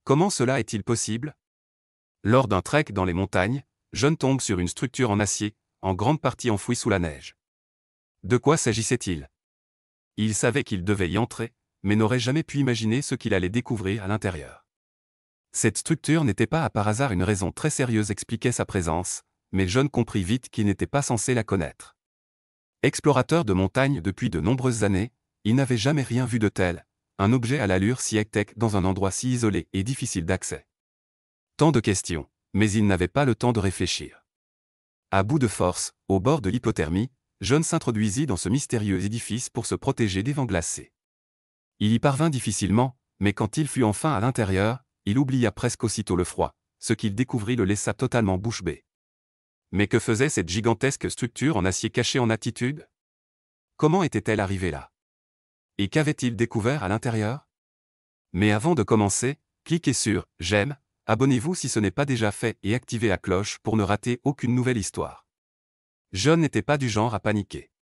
Comment cela est-il possible? Lors d'un trek dans les montagnes, John tombe sur une structure en acier, en grande partie enfouie sous la neige. De quoi s'agissait-il? Il savait qu'il devait y entrer, mais n'aurait jamais pu imaginer ce qu'il allait découvrir à l'intérieur. Cette structure n'était pas par hasard une raison très sérieuse expliquait sa présence, mais John comprit vite qu'il n'était pas censé la connaître. Explorateur de montagne depuis de nombreuses années, il n'avait jamais rien vu de tel, un objet à l'allure si hectèque dans un endroit si isolé et difficile d'accès. Tant de questions, mais il n'avait pas le temps de réfléchir. À bout de force, au bord de l'hypothermie, John s'introduisit dans ce mystérieux édifice pour se protéger des vents glacés. Il y parvint difficilement, mais quand il fut enfin à l'intérieur, il oublia presque aussitôt le froid, ce qu'il découvrit le laissa totalement bouche bée. Mais que faisait cette gigantesque structure en acier cachée en altitude? Comment était-elle arrivée là? Et qu'avait-il découvert à l'intérieur? Mais avant de commencer, cliquez sur « J'aime », abonnez-vous si ce n'est pas déjà fait et activez la cloche pour ne rater aucune nouvelle histoire. John n'était pas du genre à paniquer.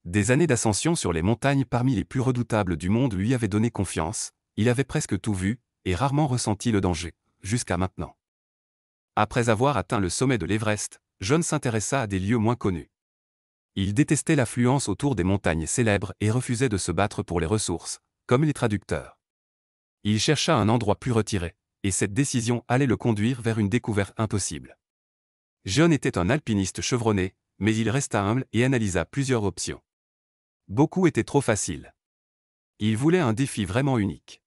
Des années d'ascension sur les montagnes parmi les plus redoutables du monde lui avaient donné confiance, il avait presque tout vu, et rarement ressenti le danger, jusqu'à maintenant. Après avoir atteint le sommet de l'Everest, John s'intéressa à des lieux moins connus. Il détestait l'affluence autour des montagnes célèbres et refusait de se battre pour les ressources, comme les traducteurs. Il chercha un endroit plus retiré, et cette décision allait le conduire vers une découverte impossible. John était un alpiniste chevronné, mais il resta humble et analysa plusieurs options. Beaucoup étaient trop faciles. Il voulait un défi vraiment unique.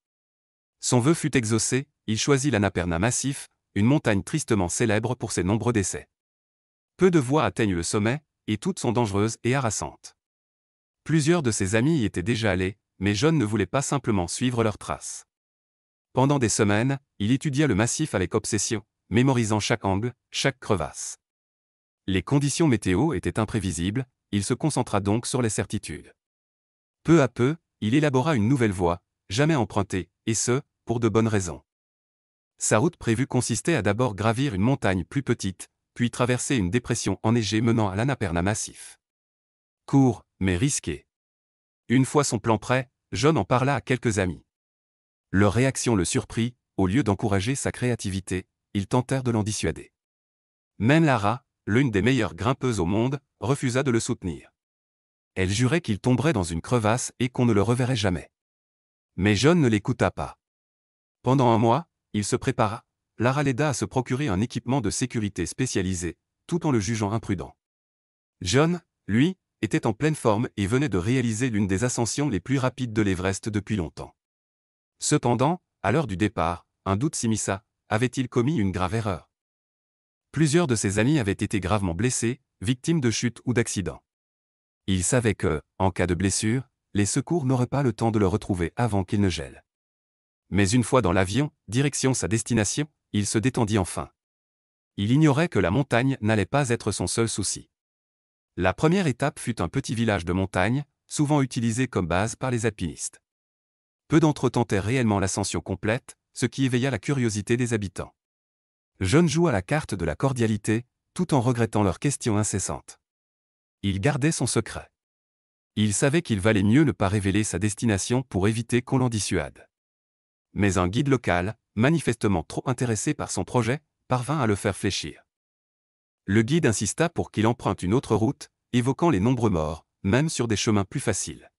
Son vœu fut exaucé, il choisit l'Annapurna Massif, une montagne tristement célèbre pour ses nombreux décès. Peu de voies atteignent le sommet, et toutes sont dangereuses et harassantes. Plusieurs de ses amis y étaient déjà allés, mais John ne voulait pas simplement suivre leurs traces. Pendant des semaines, il étudia le massif avec obsession, mémorisant chaque angle, chaque crevasse. Les conditions météo étaient imprévisibles, il se concentra donc sur les certitudes. Peu à peu, il élabora une nouvelle voie, jamais empruntée, et ce, pour de bonnes raisons. Sa route prévue consistait à d'abord gravir une montagne plus petite, puis traverser une dépression enneigée menant à l'Annapurna Massif. Court, mais risqué. Une fois son plan prêt, John en parla à quelques amis. Leur réaction le surprit, au lieu d'encourager sa créativité, ils tentèrent de l'en dissuader. Même Lara, l'une des meilleures grimpeuses au monde, refusa de le soutenir. Elle jurait qu'il tomberait dans une crevasse et qu'on ne le reverrait jamais. Mais John ne l'écouta pas. Pendant un mois, il se prépara. Lara l'aida à se procurer un équipement de sécurité spécialisé, tout en le jugeant imprudent. John, lui, était en pleine forme et venait de réaliser l'une des ascensions les plus rapides de l'Everest depuis longtemps. Cependant, à l'heure du départ, un doute s'immisça, avait-il commis une grave erreur? Plusieurs de ses amis avaient été gravement blessés, victimes de chutes ou d'accidents. Il savait que, en cas de blessure, les secours n'auraient pas le temps de le retrouver avant qu'il ne gèle. Mais une fois dans l'avion, direction sa destination, il se détendit enfin. Il ignorait que la montagne n'allait pas être son seul souci. La première étape fut un petit village de montagne, souvent utilisé comme base par les alpinistes. Peu d'entre eux tentèrent réellement l'ascension complète, ce qui éveilla la curiosité des habitants. John joua la carte de la cordialité, tout en regrettant leurs questions incessantes. Il gardait son secret. Il savait qu'il valait mieux ne pas révéler sa destination pour éviter qu'on l'en dissuade. Mais un guide local, manifestement trop intéressé par son projet, parvint à le faire fléchir. Le guide insista pour qu'il emprunte une autre route, évoquant les nombreux morts, même sur des chemins plus faciles.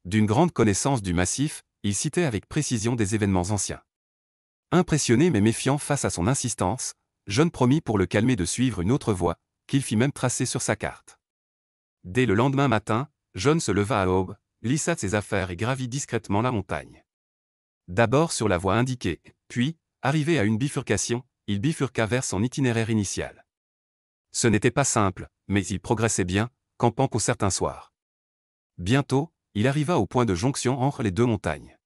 D'une grande connaissance du massif, il citait avec précision des événements anciens. Impressionné mais méfiant face à son insistance, John promit pour le calmer de suivre une autre voie, qu'il fit même tracer sur sa carte. Dès le lendemain matin, John se leva à l'aube, lissa ses affaires et gravit discrètement la montagne. D'abord sur la voie indiquée, puis, arrivé à une bifurcation, il bifurqua vers son itinéraire initial. Ce n'était pas simple, mais il progressait bien, campant pour certains soirs. Bientôt, il arriva au point de jonction entre les deux montagnes.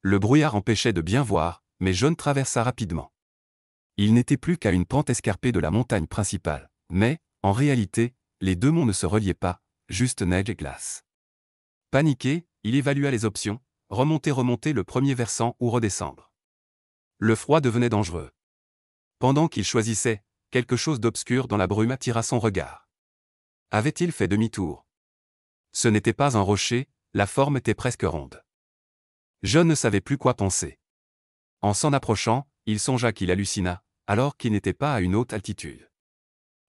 Le brouillard empêchait de bien voir, mais John traversa rapidement. Il n'était plus qu'à une pente escarpée de la montagne principale, mais, en réalité, les deux monts ne se reliaient pas, juste neige et glace. Paniqué, il évalua les options, remonter le premier versant ou redescendre. Le froid devenait dangereux. Pendant qu'il choisissait, quelque chose d'obscur dans la brume attira son regard. Avait-il fait demi-tour? Ce n'était pas un rocher, la forme était presque ronde. John ne savait plus quoi penser. En s'en approchant, il songea qu'il hallucina, alors qu'il n'était pas à une haute altitude.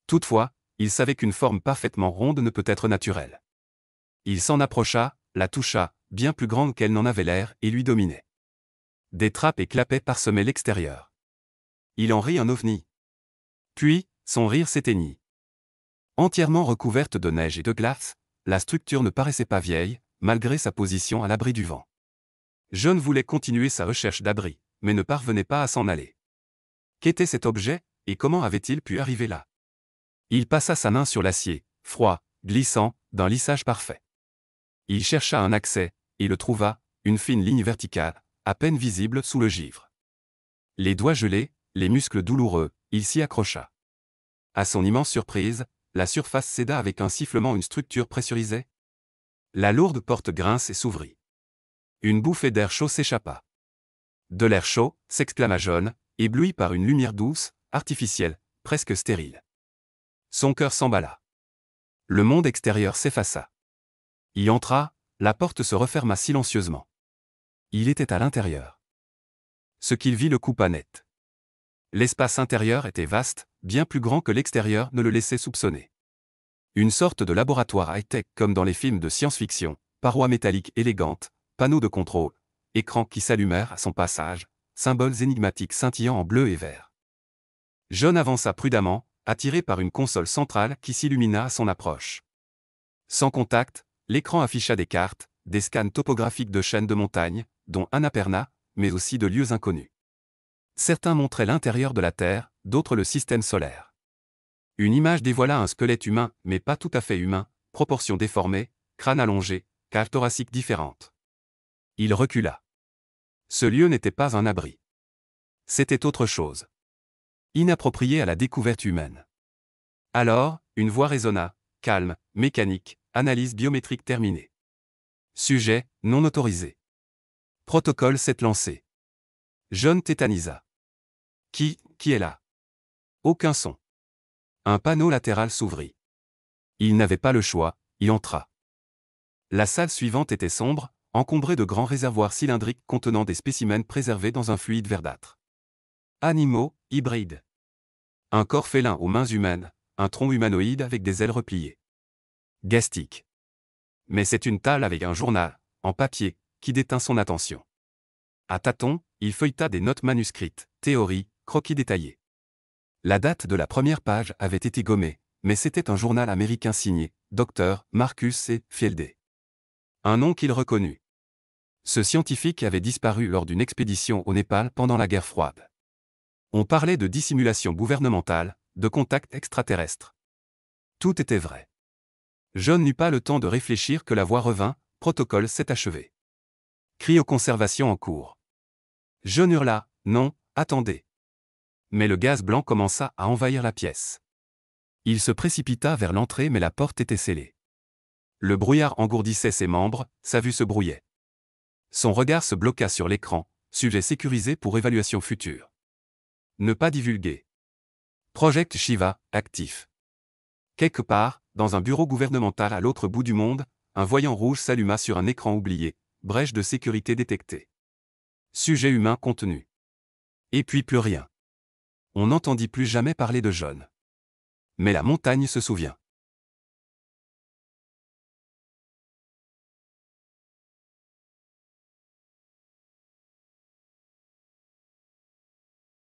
Toutefois, il savait qu'une forme parfaitement ronde ne peut être naturelle. Il s'en approcha, la toucha, bien plus grande qu'elle n'en avait l'air, et lui dominait. Des trappes et clapets parsemaient l'extérieur. Il en rit un ovni. Puis, son rire s'éteignit. Entièrement recouverte de neige et de glace, la structure ne paraissait pas vieille, malgré sa position à l'abri du vent. John voulait continuer sa recherche d'abri, mais ne parvenait pas à s'en aller. Qu'était cet objet, et comment avait-il pu arriver là? Il passa sa main sur l'acier, froid, glissant, d'un lissage parfait. Il chercha un accès, et le trouva, une fine ligne verticale, à peine visible sous le givre. Les doigts gelés, les muscles douloureux, il s'y accrocha. À son immense surprise, la surface céda avec un sifflement, une structure pressurisée. La lourde porte grince et s'ouvrit. Une bouffée d'air chaud s'échappa. De l'air chaud, s'exclama John, ébloui par une lumière douce, artificielle, presque stérile. Son cœur s'emballa. Le monde extérieur s'effaça. Y entra, la porte se referma silencieusement. Il était à l'intérieur. Ce qu'il vit le coupa net. L'espace intérieur était vaste, bien plus grand que l'extérieur ne le laissait soupçonner. Une sorte de laboratoire high-tech comme dans les films de science-fiction, parois métalliques élégantes, panneaux de contrôle, écrans qui s'allumèrent à son passage, symboles énigmatiques scintillant en bleu et vert. John avança prudemment, attiré par une console centrale qui s'illumina à son approche. Sans contact, l'écran afficha des cartes, des scans topographiques de chaînes de montagnes, dont Annapurna, mais aussi de lieux inconnus. Certains montraient l'intérieur de la Terre, d'autres le système solaire. Une image dévoila un squelette humain, mais pas tout à fait humain, proportions déformées, crâne allongé, cage thoracique différente. Il recula. Ce lieu n'était pas un abri. C'était autre chose. Inapproprié à la découverte humaine. Alors, une voix résonna, calme, mécanique, analyse biométrique terminée. Sujet, non autorisé. Protocole 7 lancé. John tétanisa. Qui est là? Aucun son. Un panneau latéral s'ouvrit. Il n'avait pas le choix, il entra. La salle suivante était sombre, encombrée de grands réservoirs cylindriques contenant des spécimens préservés dans un fluide verdâtre. Animaux, hybrides. Un corps félin aux mains humaines, un tronc humanoïde avec des ailes repliées. Gastique. Mais c'est une table avec un journal, en papier, qui détint son attention. À tâtons, il feuilleta des notes manuscrites, théories, croquis détaillés. La date de la première page avait été gommée, mais c'était un journal américain signé Dr. Marcus C. Fielder. Un nom qu'il reconnut. Ce scientifique avait disparu lors d'une expédition au Népal pendant la guerre froide. On parlait de dissimulation gouvernementale, de contact extraterrestre. Tout était vrai. John n'eut pas le temps de réfléchir que la voix revint, protocole 7 achevé. Cryoconservation en cours. John hurla, non, attendez. Mais le gaz blanc commença à envahir la pièce. Il se précipita vers l'entrée mais la porte était scellée. Le brouillard engourdissait ses membres, sa vue se brouillait. Son regard se bloqua sur l'écran, sujet sécurisé pour évaluation future. Ne pas divulguer. Project Shiva, actif. Quelque part, dans un bureau gouvernemental à l'autre bout du monde, un voyant rouge s'alluma sur un écran oublié, brèche de sécurité détectée. Sujet humain contenu. Et puis plus rien. On n'entendit plus jamais parler de John. Mais la montagne se souvient.